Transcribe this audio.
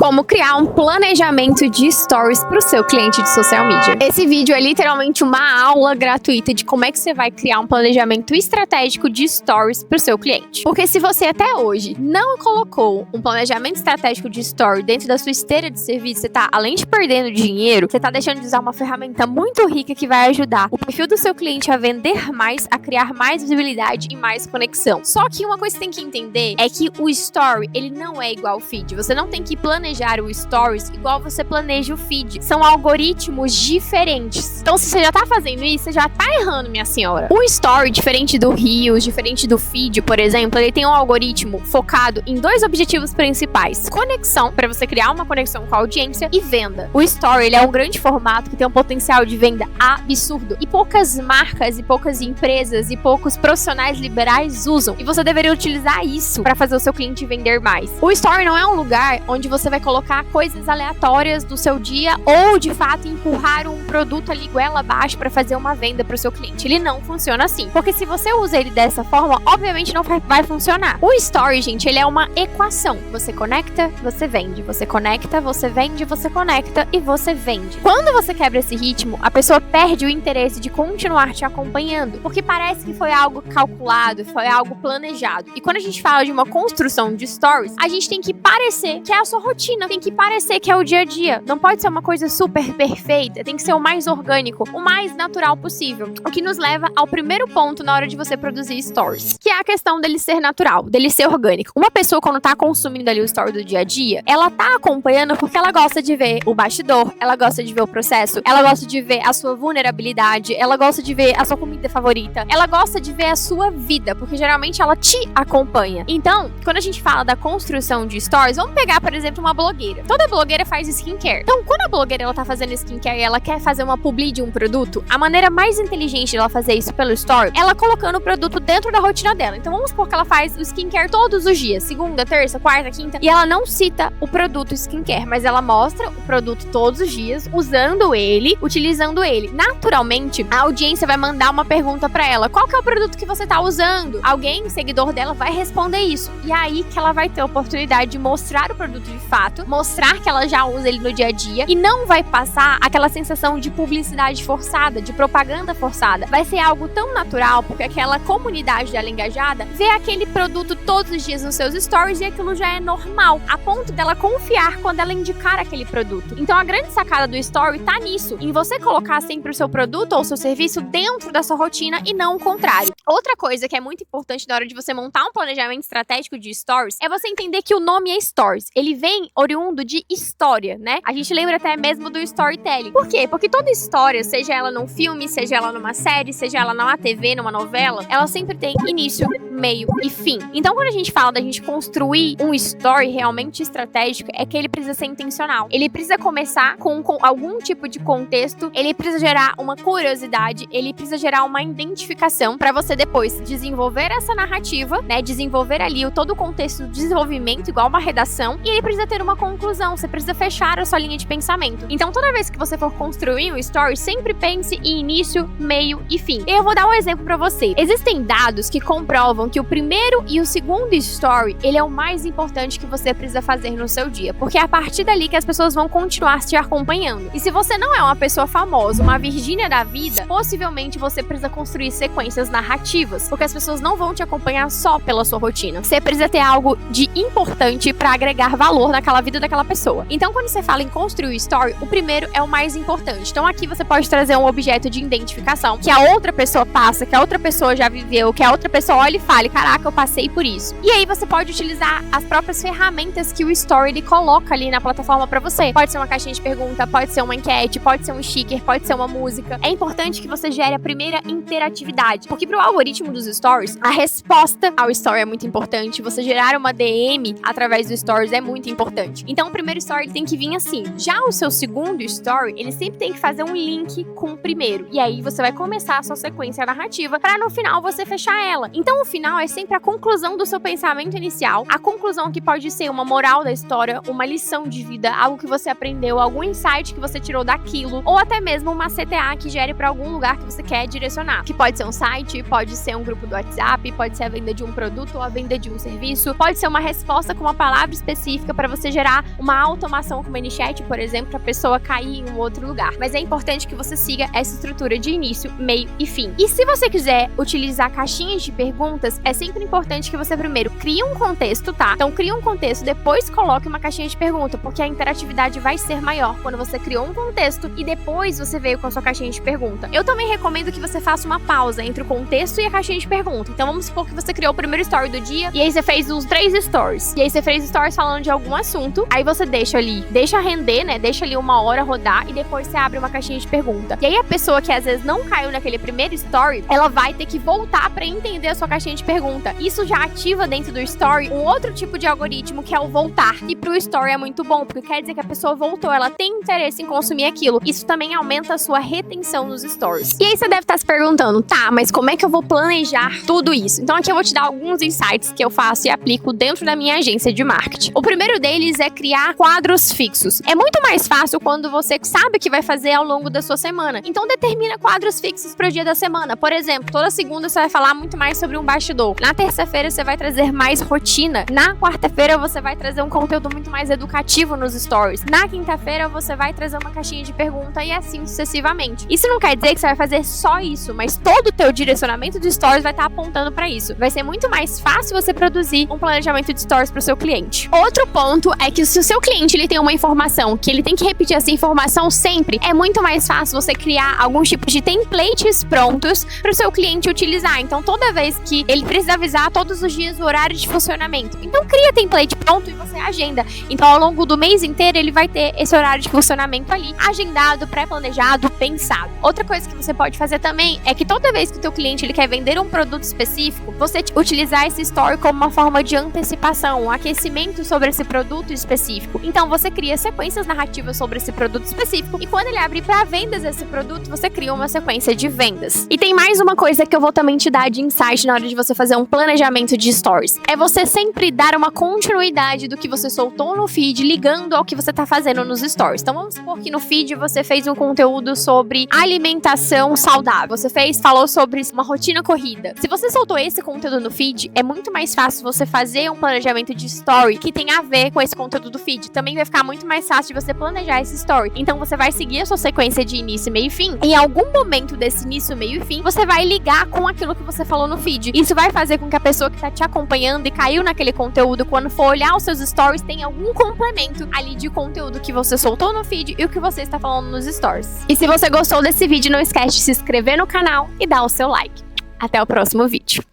como criar um planejamento de stories para o seu cliente de social media. Esse vídeo é literalmente uma aula gratuita de como é que você vai criar um planejamento estratégico de stories para o seu cliente. Porque se você até hoje não colocou um planejamento estratégico de story dentro da sua esteira de serviço, você tá, além de perdendo dinheiro, você tá deixando de usar uma ferramenta muito rica que vai ajudar o perfil do seu cliente a vender mais, a criar mais visibilidade e mais conexão. Só que uma coisa que você tem que entender é que o story, ele não é igual ao feed. Você não tem que planejar o stories igual você planeja o feed. São algoritmos diferentes. Então, se você já tá fazendo isso, você já tá errando, minha senhora. O story, diferente do Reels, diferente do feed, por exemplo, ele tem um algoritmo focado em dois objetivos principais: conexão, para você criar uma conexão com a audiência, e venda. O story, ele é um grande formato que tem um potencial de venda absurdo. E poucas marcas, e poucas empresas, e poucos profissionais liberais usam. E você deveria utilizar isso para fazer o seu cliente vender mais. O story não é um lugar onde você vai colocar coisas aleatórias do seu dia ou, de fato, empurrar um produto ali goela abaixo para fazer uma venda para o seu cliente. Ele não funciona assim. Porque se você usa ele dessa forma, obviamente não vai funcionar. O story, gente, ele é uma equação. Você conecta, você vende. Você conecta, você vende, você conecta e você vende. Quando você quebra esse ritmo, a pessoa perde o interesse de continuar te acompanhando, porque parece que foi algo calculado, foi algo planejado. E quando a gente fala de uma construção de stories, a gente tem que parecer que é a sua rotina, tem que parecer que é o dia a dia. Não pode ser uma coisa super perfeita, tem que ser o mais orgânico, o mais natural possível. O que nos leva ao primeiro ponto na hora de você produzir stories, que é a questão dele ser natural, dele ser orgânico. Uma pessoa, quando tá consumindo ali o story do dia a dia, ela tá acompanhando porque ela gosta de ver o bastidor, ela gosta de ver o processo, ela gosta de ver a sua vulnerabilidade, ela gosta de ver a sua comida favorita, ela gosta de ver a sua vida, porque geralmente ela te acompanha. Então, quando a gente fala da construção de stories, vamos pegar, por exemplo, uma blogueira. Toda blogueira faz skincare. Então, quando a blogueira ela tá fazendo skincare e ela quer fazer uma publi de um produto, a maneira mais inteligente dela fazer isso pelo story, ela colocando o produto dentro da rotina dela. Então, vamos supor que ela faz o skincare todos os dias, segunda, terça, quarta, quinta, e ela não cita o produto skincare, mas ela mostra o produto todos os dias, usando ele, utilizando ele. Naturalmente, a audiência vai mandar uma pergunta pra ela: qual que é o produto que você tá usando? Alguém, seguidor dela, vai responder isso. E é aí que ela vai ter a oportunidade de mostrar o produto de fato, mostrar que ela já usa ele no dia a dia, e não vai passar aquela sensação de publicidade forçada, de propaganda forçada. Vai ser algo tão natural, porque aquela comunidade dela engajada vê aquele produto todos os dias nos seus stories e aquilo já é normal, a ponto dela confiar quando ela indicar aquele produto. Então a grande sacada do story tá nisso, em você colocar sempre o seu produto ou o seu serviço dentro da sua rotina e não o contrário. Outra coisa que é muito importante na hora de você montar um planejamento estratégico de stories é você entender que o nome é stories. Ele vem oriundo de história, né? A gente lembra até mesmo do storytelling. Por quê? Porque toda história, seja ela num filme, seja ela numa série, seja ela numa TV, numa novela, ela sempre tem início, meio e fim. Então, quando a gente fala da gente construir um story realmente estratégico, é que ele precisa ser intencional. Ele precisa começar com algum tipo de contexto, ele precisa gerar uma curiosidade, ele precisa gerar uma identificação para você depois desenvolver essa narrativa, né? Desenvolver ali todo o contexto do desenvolvimento, igual uma redação, e ele precisa ter uma conclusão, você precisa fechar a sua linha de pensamento. Então, toda vez que você for construir um story, sempre pense em início, meio e fim. Eu vou dar um exemplo para você. Existem dados que comprovam que o primeiro e o segundo story, ele é o mais importante que você precisa fazer no seu dia, porque é a partir dali que as pessoas vão continuar te acompanhando. E se você não é uma pessoa famosa, uma Virgínia da vida, possivelmente você precisa construir sequências narrativas, porque as pessoas não vão te acompanhar só pela sua rotina. Você precisa ter algo de importante para agregar valor naquela vida daquela pessoa. Então, quando você fala em construir story, o primeiro é o mais importante. Então, aqui você pode trazer um objeto de identificação que a outra pessoa passa, que a outra pessoa já viveu, que a outra pessoa olha e fale: caraca, eu passei por isso. E aí você pode utilizar as próprias ferramentas que o story ele coloca ali na plataforma para você. Pode ser uma caixinha de pergunta, pode ser uma enquete, pode ser um sticker, pode ser uma música. É importante que você gere a primeira interatividade, porque pro algoritmo dos stories, a resposta ao story é muito importante. Você gerar uma DM através do stories é muito importante. Então, o primeiro story ele tem que vir assim. Já o seu segundo story, ele sempre tem que fazer um link com o primeiro. E aí você vai começar a sua sequência narrativa para no final você fechar ela. Então, o final é sempre a conclusão do seu pensamento inicial, a conclusão que pode ser uma moral da história, uma lição de vida, algo que você aprendeu, algum insight que você tirou daquilo, ou até mesmo uma CTA que gere para algum lugar que você quer direcionar. Que pode ser um site, pode ser um grupo do WhatsApp, pode ser a venda de um produto ou a venda de um serviço, pode ser uma resposta com uma palavra específica para você você gerar uma automação com o ManyChat, por exemplo, para a pessoa cair em um outro lugar. Mas é importante que você siga essa estrutura de início, meio e fim. E se você quiser utilizar caixinhas de perguntas, é sempre importante que você primeiro crie um contexto, tá? Então crie um contexto, depois coloque uma caixinha de pergunta, porque a interatividade vai ser maior quando você criou um contexto e depois você veio com a sua caixinha de pergunta. Eu também recomendo que você faça uma pausa entre o contexto e a caixinha de pergunta. Então vamos supor que você criou o primeiro story do dia e aí você fez os 3 stories. E aí você fez stories falando de algum assunto, aí você deixa render, né? Deixa ali 1 hora rodar e depois você abre uma caixinha de pergunta. E aí a pessoa que às vezes não caiu naquele primeiro story, ela vai ter que voltar pra entender a sua caixinha de pergunta. Isso já ativa dentro do story um outro tipo de algoritmo que é o voltar. E pro story é muito bom, porque quer dizer que a pessoa voltou, ela tem interesse em consumir aquilo. Isso também aumenta a sua retenção nos stories. E aí você deve estar se perguntando, tá, mas como é que eu vou planejar tudo isso? Então aqui eu vou te dar alguns insights que eu faço e aplico dentro da minha agência de marketing. O primeiro deles é criar quadros fixos. É muito mais fácil quando você sabe o que vai fazer ao longo da sua semana. Então determina quadros fixos pro dia da semana. Por exemplo, toda segunda você vai falar muito mais sobre um bastidor. Na terça-feira você vai trazer mais rotina. Na quarta-feira você vai trazer um conteúdo muito mais educativo nos stories. Na quinta-feira você vai trazer uma caixinha de pergunta e assim sucessivamente. Isso não quer dizer que você vai fazer só isso, mas todo o teu direcionamento de stories vai estar apontando para isso. Vai ser muito mais fácil você produzir um planejamento de stories para o seu cliente. Outro ponto é que se o seu cliente ele tem uma informação que ele tem que repetir essa informação sempre, é muito mais fácil você criar alguns tipos de templates prontos para o seu cliente utilizar. Então toda vez que ele precisa avisar todos os dias o horário de funcionamento, então cria template pronto e você agenda. Então ao longo do mês inteiro ele vai ter esse horário de funcionamento ali agendado, pré-planejado, pensado. Outra coisa que você pode fazer também é que toda vez que o teu cliente ele quer vender um produto específico, você utilizar esse story como uma forma de antecipação, um aquecimento sobre esse produto específico. Então você cria sequências narrativas sobre esse produto específico e quando ele abrir para vendas esse produto, você cria uma sequência de vendas. E tem mais uma coisa que eu vou também te dar de insight na hora de você fazer um planejamento de stories. É você sempre dar uma continuidade do que você soltou no feed, ligando ao que você tá fazendo nos stories. Então vamos supor que no feed você fez um conteúdo sobre alimentação saudável. Você falou sobre uma rotina corrida. Se você soltou esse conteúdo no feed, é muito mais fácil você fazer um planejamento de story que tem a ver com esse conteúdo do feed. Também vai ficar muito mais fácil de você planejar esse story. Então você vai seguir a sua sequência de início, meio e fim. Em algum momento desse início, meio e fim, você vai ligar com aquilo que você falou no feed. Isso vai fazer com que a pessoa que tá te acompanhando e caiu naquele conteúdo, quando for olhar os seus stories, tenha algum complemento ali de conteúdo que você soltou no feed e o que você está falando nos stories. E se você gostou desse vídeo, não esquece de se inscrever no canal e dar o seu like. Até o próximo vídeo.